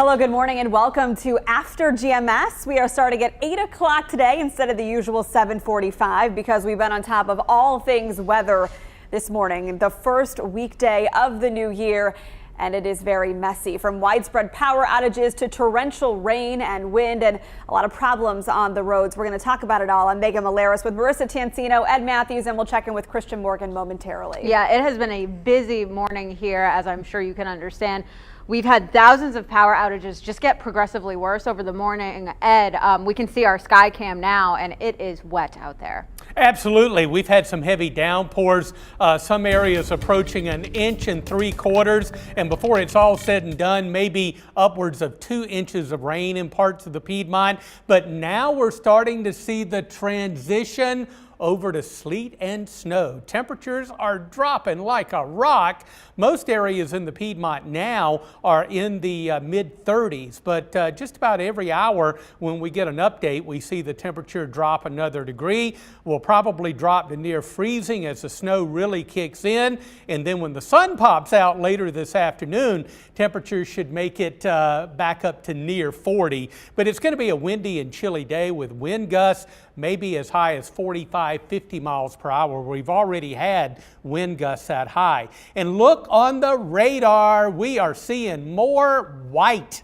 Hello, good morning and welcome to After GMS. We are starting at 8 o'clock today instead of the usual 7:45 because we've been on top of all things weather this morning, the first weekday of the new year. And it is very messy, from widespread power outages to torrential rain and wind and a lot of problems on the roads. We're going to talk about it all. I'm Megan Malaris with Marissa Tancino, Ed Matthews, and we'll check in with Christian Morgan momentarily. Yeah, it has been a busy morning here, as I'm sure you can understand. We've had thousands of power outages just get progressively worse over the morning. Ed, we can see our sky cam now, and it is wet out there. Absolutely. We've had some heavy downpours, some areas approaching 1.75 inches. And before it's all said and done, maybe upwards of 2 inches of rain in parts of the Piedmont. But now we're starting to see the transition over to sleet and snow. Temperatures are dropping like a rock. Most areas in the Piedmont now are in the mid-30s, but just about every hour when we get an update, we see the temperature drop another degree. We'll probably drop to near freezing as the snow really kicks in. And then when the sun pops out later this afternoon, temperatures should make it back up to near 40. But it's going to be a windy and chilly day with wind gusts maybe as high as 45, 50 miles per hour. We've already had wind gusts that high. And look on the radar, we are seeing more white.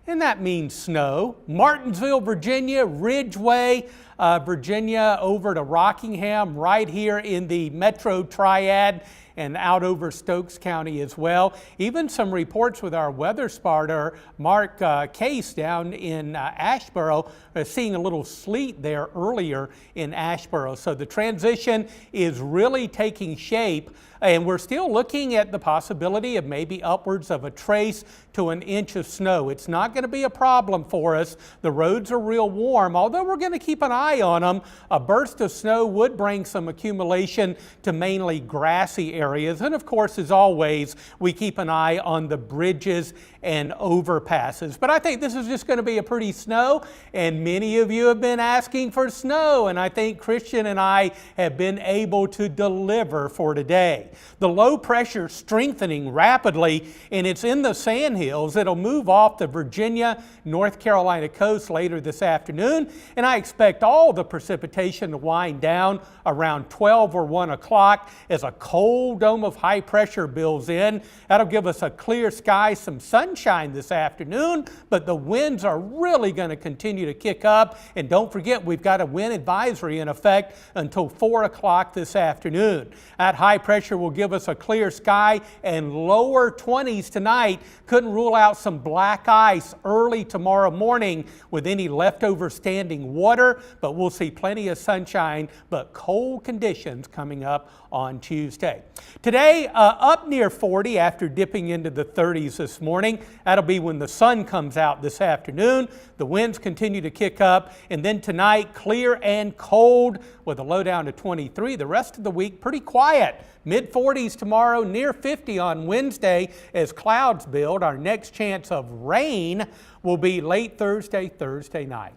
And that means snow. Martinsville, Virginia, Ridgeway, Virginia, over to Rockingham, right here in the Metro Triad, and out over Stokes County as well. Even some reports with our weather spotter, Mark Case, down in Asheboro, seeing a little sleet there earlier in Asheboro. So the transition is really taking shape, and we're still looking at the possibility of maybe upwards of a trace to 1 inch of snow. It's not going to be a problem for us. The roads are real warm, although we're going to keep an eye on them. A burst of snow would bring some accumulation to mainly grassy areas. And of course, as always, we keep an eye on the bridges and overpasses. But I think this is just going to be a pretty snow, and many of you have been asking for snow, and I think Christian and I have been able to deliver for today. The low pressure strengthening rapidly, and it's in the sandhills. It'll move off the Virginia, North Carolina coast later this afternoon, and I expect all the precipitation to wind down around 12 or 1 o'clock as a cold dome of high pressure builds in. That'll give us a clear sky, some sunshine this afternoon, but the winds are really going to continue to kick up. And don't forget, we've got a wind advisory in effect until 4 o'clock this afternoon. That high pressure will give us a clear sky and lower 20s tonight. Couldn't rule out some black ice early tomorrow morning with any leftover standing water, but we'll see plenty of sunshine, but cold conditions coming up on Tuesday. Today, up near 40 after dipping into the 30s this morning. That'll be when the sun comes out this afternoon. The winds continue to kick up, and then tonight, clear and cold with a low down to 23. The rest of the week, pretty quiet. Mid-40s tomorrow, near 50 on Wednesday as clouds build. Our next chance of rain will be late Thursday night.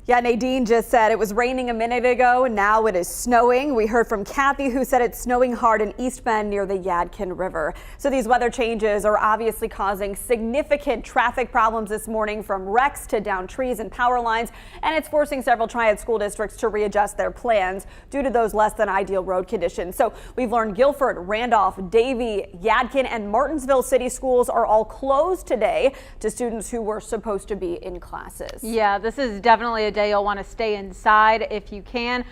Yeah, Nadine just said it was raining a minute ago, and now it is snowing. We heard from Kathy, who said it's snowing hard in East Bend near the Yadkin River. So these weather changes are obviously causing significant traffic problems this morning, from wrecks to downed trees and power lines, and it's forcing several Triad school districts to readjust their plans due to those less than ideal road conditions. So we've learned Guilford, Randolph, Davie, Yadkin, and Martinsville city schools are all closed today to students who were supposed to be in classes. Yeah, this is definitely a day you'll want to stay inside if you can.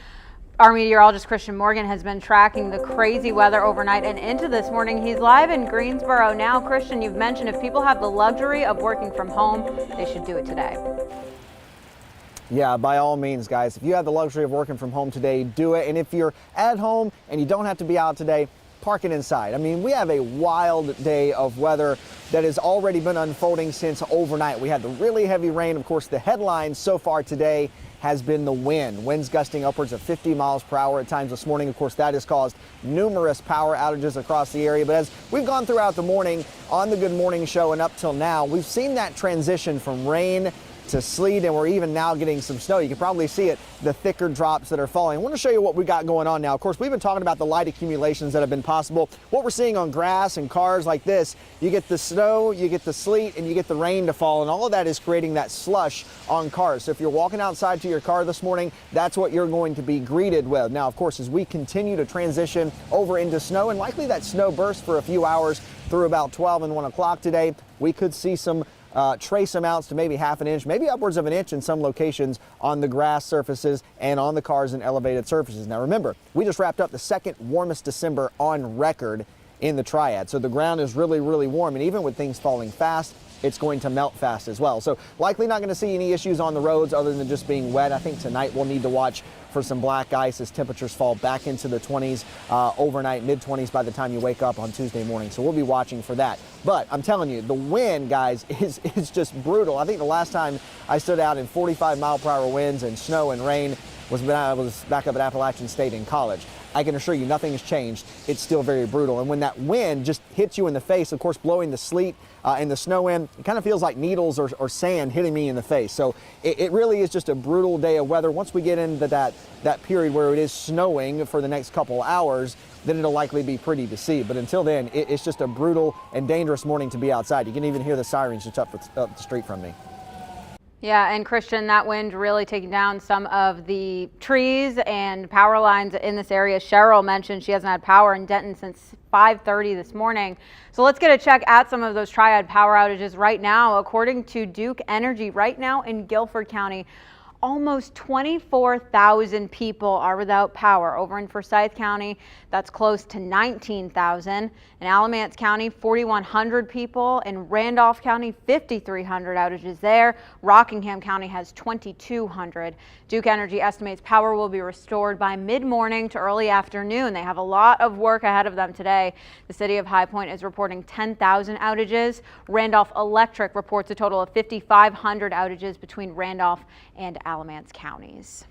Our meteorologist Christian Morgan has been tracking the crazy weather overnight and into this morning. He's live in Greensboro now. Christian, you've mentioned if people have the luxury of working from home, they should do it today. Yeah, by all means, guys. If you have the luxury of working from home today, do it. And if you're at home and you don't have to be out today, park it inside. I mean, we have a wild day of weather that has already been unfolding since overnight. We had the really heavy rain. Of course, the headline so far today has been the wind. Winds gusting upwards of 50 miles per hour at times this morning. Of course, that has caused numerous power outages across the area. But as we've gone throughout the morning on the Good Morning Show and up till now, we've seen that transition from rain to sleet, and we're even now getting some snow. You can probably see it, the thicker drops that are falling. I want to show you what we got going on now. Of course, we've been talking about the light accumulations that have been possible. What we're seeing on grass and cars like this, you get the snow, you get the sleet, and you get the rain to fall, and all of that is creating that slush on cars. So if you're walking outside to your car this morning, that's what you're going to be greeted with. Now, of course, as we continue to transition over into snow, and likely that snow burst for a few hours through about 12 and 1 o'clock today, we could see some trace amounts to maybe half an inch, maybe upwards of an inch in some locations on the grass surfaces and on the cars and elevated surfaces. Now remember, we just wrapped up the second warmest December on record in the Triad. So the ground is really, really warm, and even with things falling fast, it's going to melt fast as well. So likely not going to see any issues on the roads other than just being wet. I think tonight we'll need to watch for some black ice as temperatures fall back into the 20s overnight, mid-20s by the time you wake up on Tuesday morning. So we'll be watching for that. But I'm telling you, the wind, guys, is just brutal. I think the last time I stood out in 45-mile-per-hour winds and snow and rain was when I was back up at Appalachian State in college. I can assure you nothing has changed. It's still very brutal. And when that wind just hits you in the face, of course, blowing the sleet and the snow in, it kind of feels like needles or sand hitting me in the face. So it really is just a brutal day of weather. Once we get into that period where it is snowing for the next couple hours, then it'll likely be pretty to see. But until then, it's just a brutal and dangerous morning to be outside. You can even hear the sirens just up the street from me. Yeah, and Christian, that wind really taking down some of the trees and power lines in this area. Cheryl mentioned she hasn't had power in Denton since 5:30 this morning. So let's get a check at some of those Triad power outages right now. According to Duke Energy, right now in Guilford County, almost 24,000 people are without power. Over in Forsyth County, that's close to 19,000. In Alamance County, 4,100 people. In Randolph County, 5,300 outages there. Rockingham County has 2,200. Duke Energy estimates power will be restored by mid-morning to early afternoon. They have a lot of work ahead of them today. The city of High Point is reporting 10,000 outages. Randolph Electric reports a total of 5,500 outages between Randolph and Alamance counties.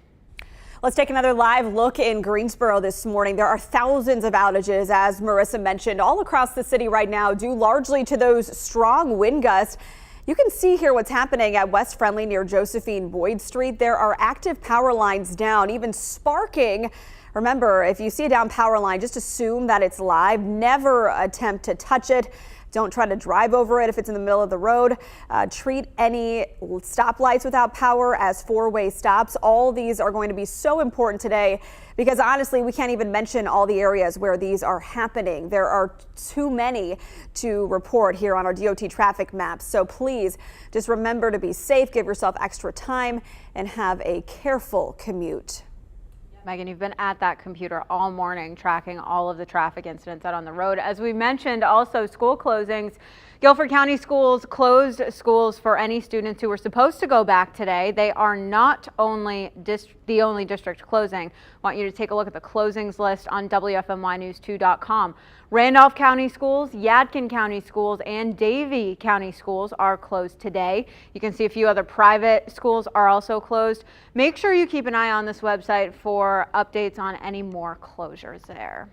Let's take another live look in Greensboro this morning. There are thousands of outages, as Marissa mentioned, all across the city right now, due largely to those strong wind gusts. You can see here what's happening at West Friendly near Josephine Boyd Street. There are active power lines down, even sparking. Remember, if you see a down power line, just assume that it's live. Never attempt to touch it. Don't try to drive over it if it's in the middle of the road. Treat any stoplights without power as four-way stops. All these are going to be so important today because honestly, we can't even mention all the areas where these are happening. There are too many to report here on our DOT traffic maps. So please just remember to be safe, give yourself extra time, and have a careful commute. Megan, you've been at that computer all morning tracking all of the traffic incidents out on the road. As we mentioned, also school closings. Guilford County Schools closed schools for any students who were supposed to go back today. They are not the only district closing. I want you to take a look at the closings list on WFMYnews2.com. Randolph County Schools, Yadkin County Schools, and Davie County Schools are closed today. You can see a few other private schools are also closed. Make sure you keep an eye on this website for updates on any more closures there.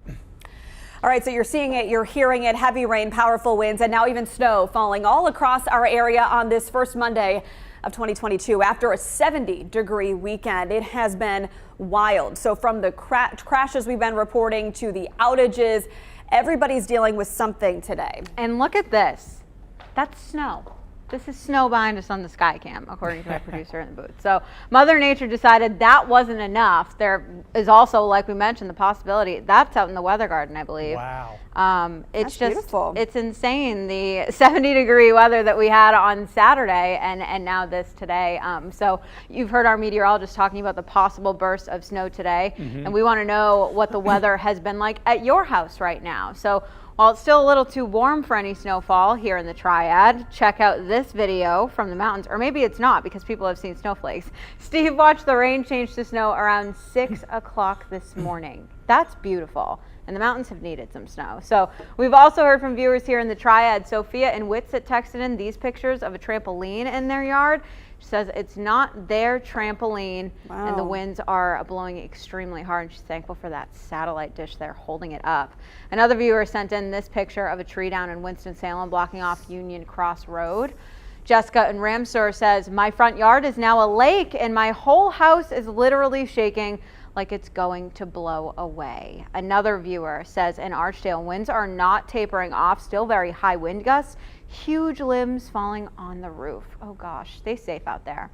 All right, so you're seeing it, you're hearing it, heavy rain, powerful winds, and now even snow falling all across our area on this first Monday of 2022 after a 70-degree weekend. It has been wild. So from the crashes we've been reporting to the outages, everybody's dealing with something today. And look at this. That's snow. This is snow behind us on the sky cam, according to my producer in the booth. So Mother Nature decided that wasn't enough. There is also, like we mentioned, the possibility that's out in the weather garden, I believe. Wow. It's That's just beautiful. It's insane, the 70-degree weather that we had on Saturday and now this today. So you've heard our meteorologist talking about the possible burst of snow today, and we want to know what the weather has been like at your house right now. So while it's still a little too warm for any snowfall here in the Triad, check out this video from the mountains, or maybe it's not because people have seen snowflakes. Steve watched the rain change to snow around 6 o'clock this morning. That's beautiful. And the mountains have needed some snow. So we've also heard from viewers here in the Triad. Sophia and Witsit texted in these pictures of a trampoline in their yard. She says it's not their trampoline, Wow. and the winds are blowing extremely hard, and she's thankful for that satellite dish there holding it up. Another viewer sent in this picture of a tree down in Winston-Salem blocking off Union Cross Road. Jessica in Ramseur says, my front yard is now a lake and my whole house is literally shaking like it's going to blow away. Another viewer says in Archdale, winds are not tapering off, still very high wind gusts, huge limbs falling on the roof. Oh gosh, stay safe out there.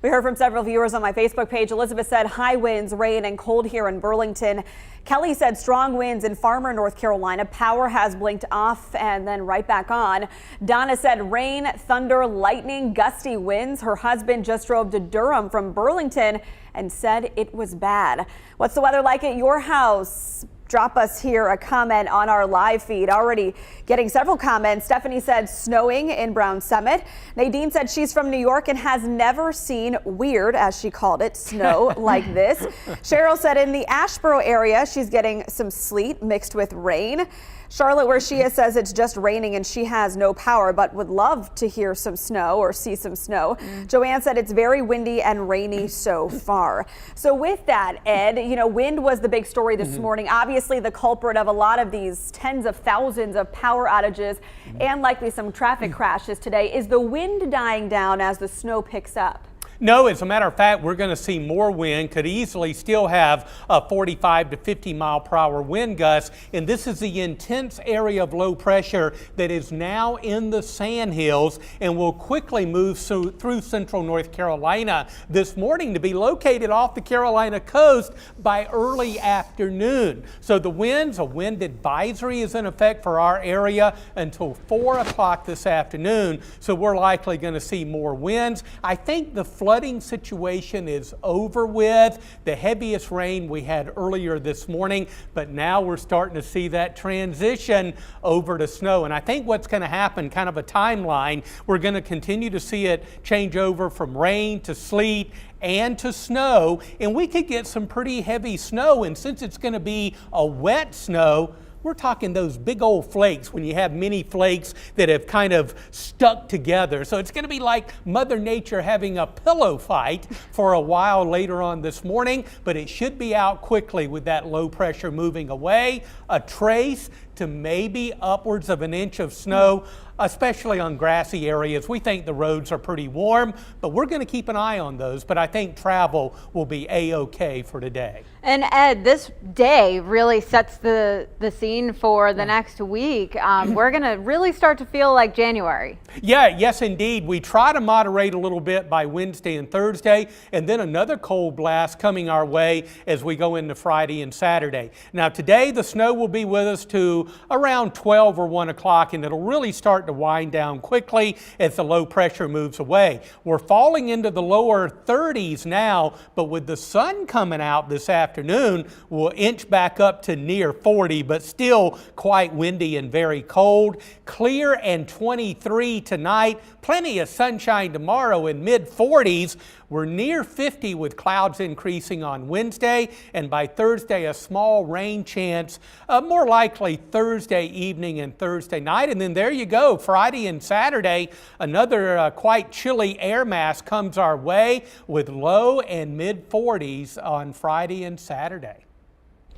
We heard from several viewers on my Facebook page. Elizabeth said high winds, rain, and cold here in Burlington. Kelly said strong winds in Farmer, North Carolina. Power has blinked off and then right back on. Donna said rain, thunder, lightning, gusty winds. Her husband just drove to Durham from Burlington and said it was bad. What's the weather like at your house? Drop us here a comment on our live feed. Already getting several comments. Stephanie said snowing in Brown Summit. Nadine said she's from New York and has never seen weird, as she called it, snow like this. Cheryl said in the Asheboro area, she's getting some sleet mixed with rain. Charlotte, where she is, says it's just raining and she has no power, but would love to hear some snow or see some snow. Joanne said it's very windy and rainy so far. So with that, Ed, you know, wind was the big story this morning. Obviously, the culprit of a lot of these tens of thousands of power outages and likely some traffic crashes today. Is the wind dying down as the snow picks up? No, as a matter of fact, we're going to see more wind, could easily still have a 45 to 50 mile per hour wind gusts. And this is the intense area of low pressure that is now in the Sandhills and will quickly move through central North Carolina this morning to be located off the Carolina coast by early afternoon. So the winds, a wind advisory is in effect for our area until 4 o'clock this afternoon. So we're likely going to see more winds. I think the flooding situation is over with. The heaviest rain we had earlier this morning, but now we're starting to see that transition over to snow. And I think what's going to happen, kind of a timeline, we're going to continue to see it change over from rain to sleet and to snow, and we could get some pretty heavy snow. And since it's going to be a wet snow, we're talking those big old flakes when you have many flakes that have kind of stuck together. So it's going to be like Mother Nature having a pillow fight for a while later on this morning, but it should be out quickly with that low pressure moving away. A trace to maybe upwards of an inch of snow, especially on grassy areas. We think the roads are pretty warm, but we're going to keep an eye on those. But I think travel will be A-OK for today. And Ed, this day really sets the scene for the next week. We're going to really start to feel like January. Yeah, yes, indeed. We try to moderate a little bit by Wednesday and Thursday, and then another cold blast coming our way as we go into Friday and Saturday. Now, today the snow will be with us to around 12 or 1 o'clock, and it'll really start to wind down quickly as the low pressure moves away. We're falling into the lower 30s now, but with the sun coming out this afternoon, we'll inch back up to near 40, but still quite windy and very cold. Clear and 23 tonight. Plenty of sunshine tomorrow in mid 40s. We're near 50 with clouds increasing on Wednesday, and by Thursday a small rain chance, more likely Thursday evening and Thursday night. And then there you go, Friday and Saturday, another quite chilly air mass comes our way with low and mid 40s on Friday and Saturday.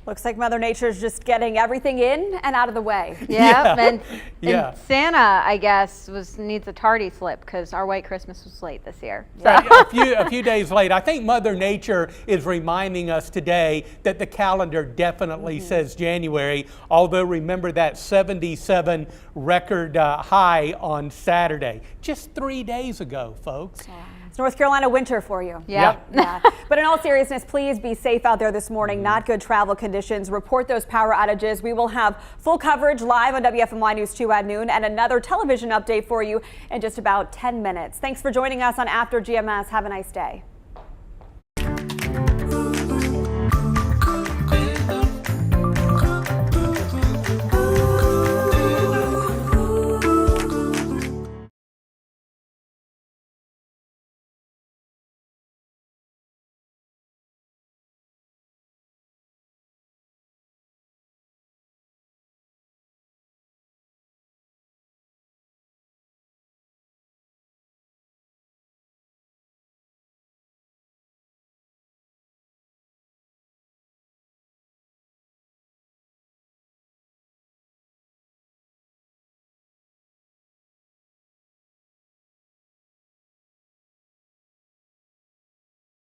Looks like Mother Nature's just getting everything in and out of the way. Yeah, and Santa, I guess, needs a tardy slip because our white Christmas was late this year. So. A few days late. I think Mother Nature is reminding us today that the calendar definitely says January, although remember that 77 record high on Saturday. Just 3 days ago, folks. Yeah. It's North Carolina winter for you. Yeah. But in all seriousness, please be safe out there this morning. Not good travel conditions. Report those power outages. We will have full coverage live on WFMY News 2 at noon and another television update for you in just about 10 minutes. Thanks for joining us on After GMS. Have a nice day.